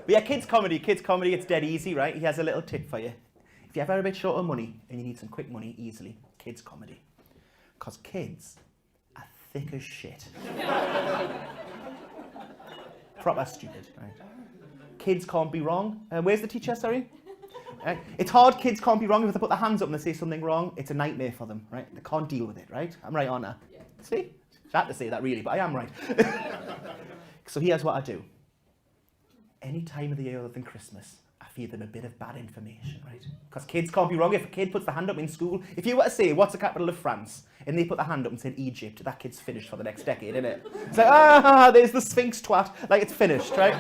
But yeah, kids comedy, it's dead easy, right? He has a little tip for you. If you ever are a bit short of money and you need some quick money easily, kids comedy. Because kids are thick as shit. Proper stupid, right? Kids can't be wrong. Where's the teacher, sorry? Right? It's hard, kids can't be wrong. If they put their hands up and they say something wrong, it's a nightmare for them, right? They can't deal with it, right? I'm right, aren't I? Yeah. See? I had to say that really, but I am right. So here's what I do. Any time of the year other than Christmas, I feed them a bit of bad information, right? Because kids can't be wrong. If a kid puts their hand up in school, if you were to say, what's the capital of France? And they put their hand up and said Egypt, that kid's finished for the next decade, isn't it? It's like, there's the Sphinx twat. Like, it's finished, right?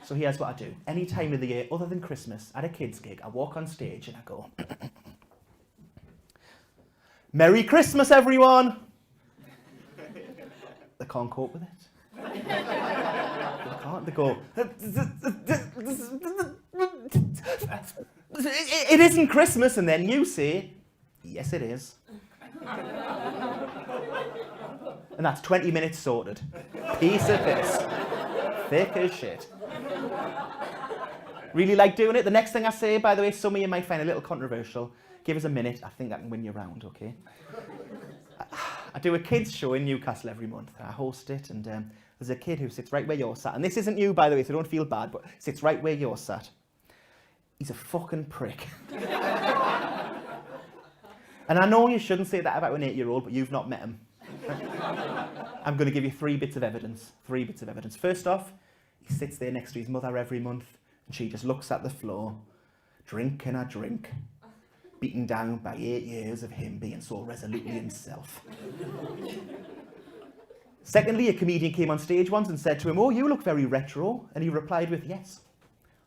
So here's what I do. Any time of the year other than Christmas, at a kids' gig, I walk on stage and I go, Merry Christmas, everyone! They can't cope with it. They can't. They go, it isn't Christmas, and then you say, yes, it is. And that's 20 minutes sorted. Piece of piss. Thick as shit. Really like doing it. The next thing I say, by the way, some of you might find a little controversial. Give us a minute. I think I can win you round, okay? I do a kids show in Newcastle every month. I host it, and there's a kid who sits right where you're sat. And this isn't you, by the way, so don't feel bad, but sits right where you're sat. He's a fucking prick. And I know you shouldn't say that about an 8-year-old, but you've not met him. I'm going to give you 3 bits of evidence. 3 bits of evidence. First off, he sits there next to his mother every month, and she just looks at the floor, drinking a drink, beaten down by 8 years of him being so resolutely himself. Secondly, a comedian came on stage once and said to him, oh, you look very retro. And he replied with, yes,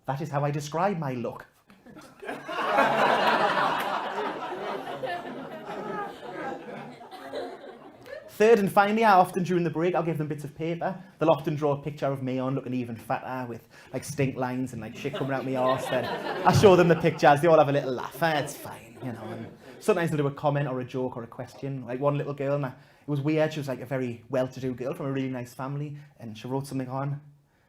that is how I describe my look. Third and finally, I often during the break, I'll give them bits of paper. They'll often draw a picture of me on looking even fatter with like stink lines and like shit coming out my arse. Then I show them the pictures, they all have a little laugh. It's fine, you know. And sometimes they'll do a comment or a joke or a question. Like one little girl, and it was weird, she was like a very well-to-do girl from a really nice family, and she wrote something on.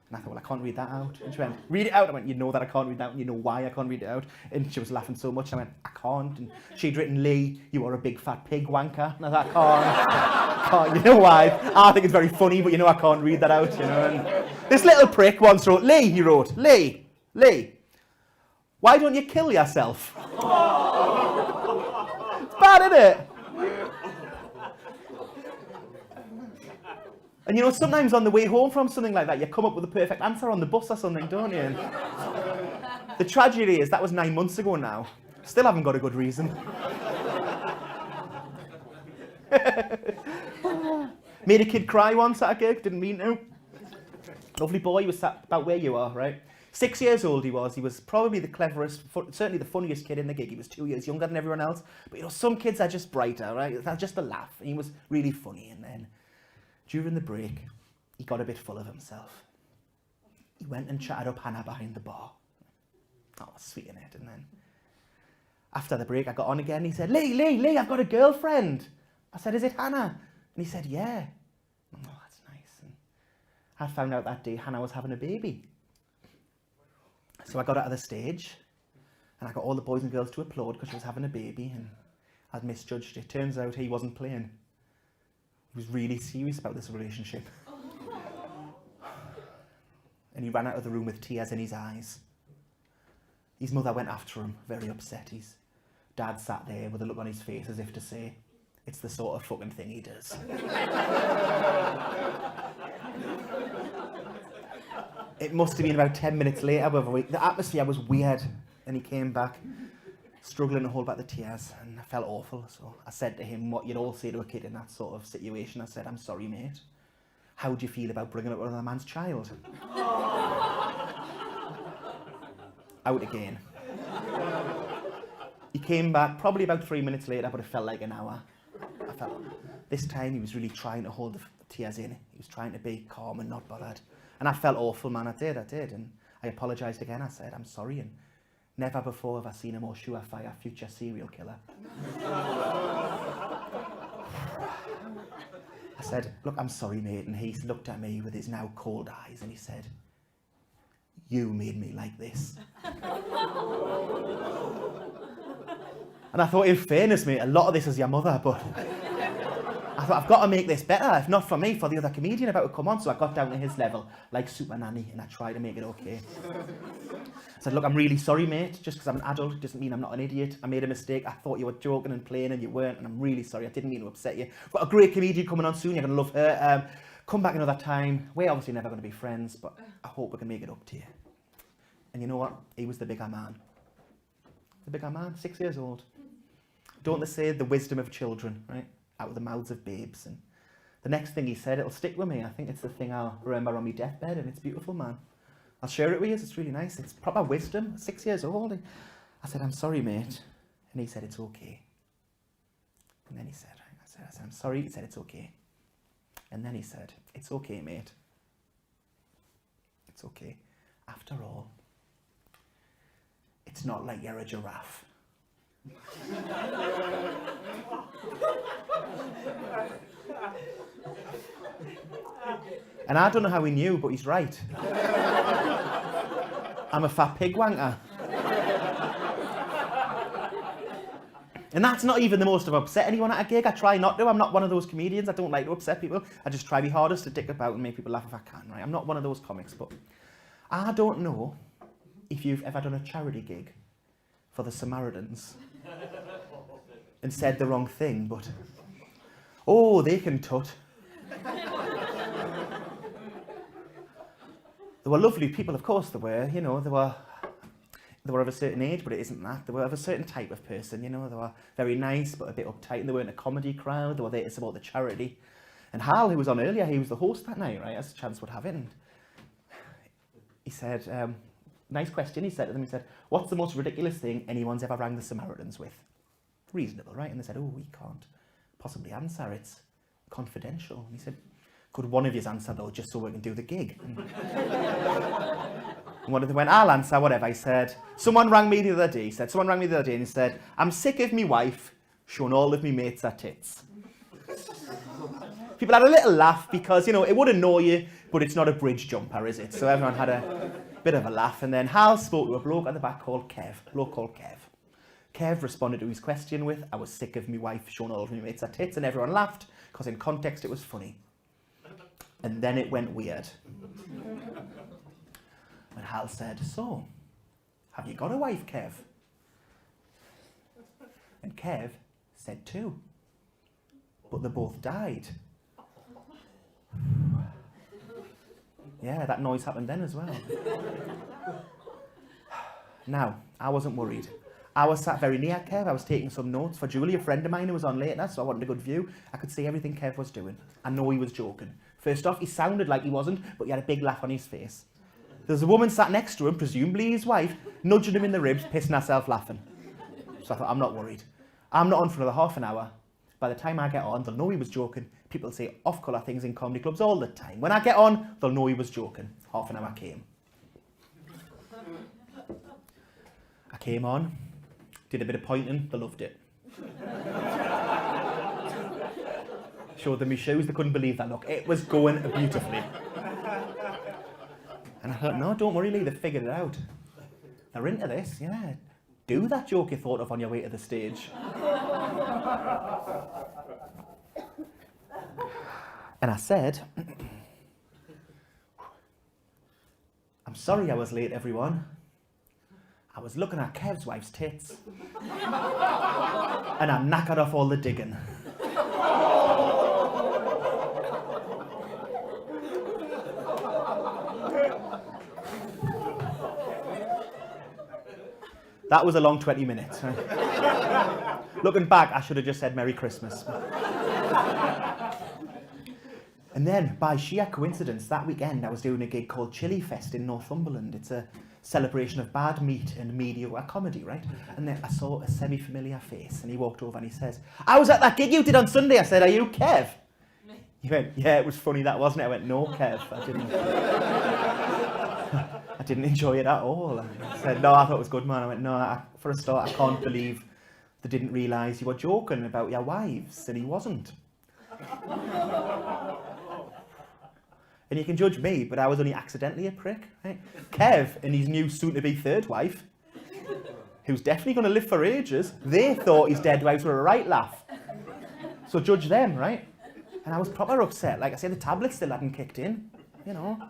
And I thought, well, I can't read that out. And she went, read it out. I went, you know that I can't read that out, and you know why I can't read it out. And she was laughing so much, I went, I can't. And she'd written, Lee, you are a big fat pig wanker. And I thought, I can't. You know why? I think it's very funny, but you know I can't read that out, you know. And this little prick once wrote, Lee, he wrote, Lee, why don't you kill yourself? It's bad, isn't it? And you know, sometimes on the way home from something like that, you come up with a perfect answer on the bus or something, don't you? And the tragedy is that was 9 months ago now. Still haven't got a good reason. Made a kid cry once at a gig, didn't mean to. Lovely boy, he was sat about where you are, right? 6 years old he was. He was probably the cleverest, certainly the funniest kid in the gig. He was 2 years younger than everyone else. But you know, some kids are just brighter, right? That's just a laugh. And he was really funny. And then during the break, he got a bit full of himself. He went and chatted up Hannah behind the bar. Oh, sweet in it. And then after the break, I got on again. He said, Lee, I've got a girlfriend. I said, is it Hannah? And he said, yeah. Oh, that's nice. And I found out that day Hannah was having a baby. So I got out of the stage and I got all the boys and girls to applaud because she was having a baby, and I'd misjudged it. Turns out he wasn't playing. He was really serious about this relationship. And he ran out of the room with tears in his eyes. His mother went after him, very upset. His dad sat there with a look on his face as if to say, it's the sort of fucking thing he does. It must have been about 10 minutes later, but the atmosphere was weird, and he came back, struggling to hold back the tears, and I felt awful. So I said to him what you'd all say to a kid in that sort of situation. I said, I'm sorry, mate. How do you feel about bringing up another man's child? Out again. He came back probably about 3 minutes later, but it felt like an hour. I felt this time he was really trying to hold the tears in. He was trying to be calm and not bothered. And I felt awful, man. I did. And I apologised again. I said, I'm sorry. And never before have I seen a more surefire future serial killer. I said, look, I'm sorry, mate. And he looked at me with his now cold eyes and he said, you made me like this. And I thought, in fairness, mate, a lot of this is your mother, but I thought, I've got to make this better, if not for me, for the other comedian about to come on. So I got down to his level, like Super Nanny, and I tried to make it okay. I said, look, I'm really sorry, mate. Just because I'm an adult doesn't mean I'm not an idiot. I made a mistake. I thought you were joking and playing and you weren't, and I'm really sorry. I didn't mean to upset you. I've got a great comedian coming on soon. You're going to love her. Come back another time. We're obviously never going to be friends, but I hope we can make it up to you. And you know what? He was the bigger man. The bigger man, 6 years old. Don't they say the wisdom of children, right? Out of the mouths of babes. And the next thing he said, it'll stick with me. I think it's the thing I'll remember on my deathbed, and it's beautiful, man. I'll share it with you. It's really nice. It's proper wisdom. 6 years old. I said, I'm sorry, mate. And he said, it's okay. And then he said, I said, I'm sorry. He said, it's okay. And then he said, it's okay, mate. It's okay. After all, it's not like you're a giraffe. And I don't know how he knew, but he's right. I'm a fat pig wanker. And that's not even the most I've upset anyone at a gig. I try not to. I'm not one of those comedians. I don't like to upset people. I just try my hardest to dick about and make people laugh if I can, right? I'm not one of those comics, but I don't know if you've ever done a charity gig for the Samaritans and said the wrong thing, but oh, they can tut. They were lovely people, of course they were, you know, they were of a certain age, but it isn't that. They were of a certain type of person, you know, they were very nice, but a bit uptight, and they weren't a comedy crowd, they were there to support the charity. And Hal, who was on earlier, he was the host that night, right, as a chance would have it, and he said, nice question, he said to them, he said, what's the most ridiculous thing anyone's ever rang the Samaritans with? Reasonable, right? And they said, oh, we can't possibly answer, it's confidential. And he said, could one of you answer though, just so we can do the gig? And one of them went, I'll answer, whatever. He said, someone rang me the other day, and he said, I'm sick of me wife showing all of me mates her tits. People had a little laugh because, you know, it would annoy you, but it's not a bridge jumper, is it? So everyone had a bit of a laugh. And then Hal spoke to a bloke at the back called Kev, Kev responded to his question with, I was sick of me wife showing all of me mates her tits, and everyone laughed, because in context it was funny. And then it went weird. And Hal said, so, have you got a wife, Kev? And Kev said 2. But they both died. Yeah, that noise happened then as well. Now, I wasn't worried. I was sat very near Kev. I was taking some notes for Julie, a friend of mine who was on later, so I wanted a good view. I could see everything Kev was doing. I know he was joking. First off, he sounded like he wasn't, but he had a big laugh on his face. There's a woman sat next to him, presumably his wife, nudging him in the ribs, pissing herself laughing. So I thought, I'm not worried. I'm not on for another half an hour. By the time I get on, they'll know he was joking. People say off-colour things in comedy clubs all the time. When I get on, they'll know he was joking. Half an hour came. I came on, did a bit of pointing, they loved it. Showed them my shoes, they couldn't believe that look. It was going beautifully. And I thought, no, don't worry, Lee, they figured it out. They're into this, yeah. Do that joke you thought of on your way to the stage. And I said, I'm sorry I was late, everyone. I was looking at Kev's wife's tits. And I knackered off all the digging. That was a long 20 minutes. Looking back, I should have just said Merry Christmas. And then, by sheer coincidence, that weekend I was doing a gig called Chili Fest in Northumberland. It's a celebration of bad meat and mediocre comedy, right? And then I saw a semi-familiar face, and he walked over and he says, I was at that gig you did on Sunday. I said, are you Kev? He went, yeah, it was funny, that wasn't it? I went, no, Kev, I didn't enjoy it at all. I said, no, I thought it was good, man. I went, no, for a start, I can't believe they didn't realise you were joking about your wives, and he wasn't. And you can judge me, but I was only accidentally a prick, right? Kev and his new soon-to-be third wife, who's definitely going to live for ages, they thought his dead wives were a right laugh. So judge them, right? And I was proper upset. Like I said, the tablets still hadn't kicked in, you know.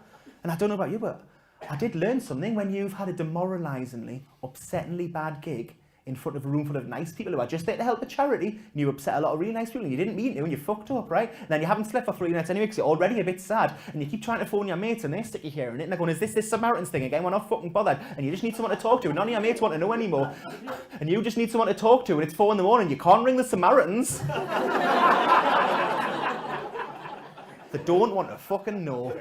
And I don't know about you, but I did learn something. When you've had a demoralisingly, upsettingly bad gig in front of a room full of nice people who are just there to help a charity, and you upset a lot of really nice people and you didn't mean to and you fucked up, right? And then you haven't slept for 3 nights anyway because you're already a bit sad, and you keep trying to phone your mates and they stick you here in it, and they're going, is this Samaritans thing again? We're not fucking bothered. And you just need someone to talk to, and none of your mates want to know anymore. And you just need someone to talk to, and it's 4 a.m, you can't ring the Samaritans. They don't want to fucking know.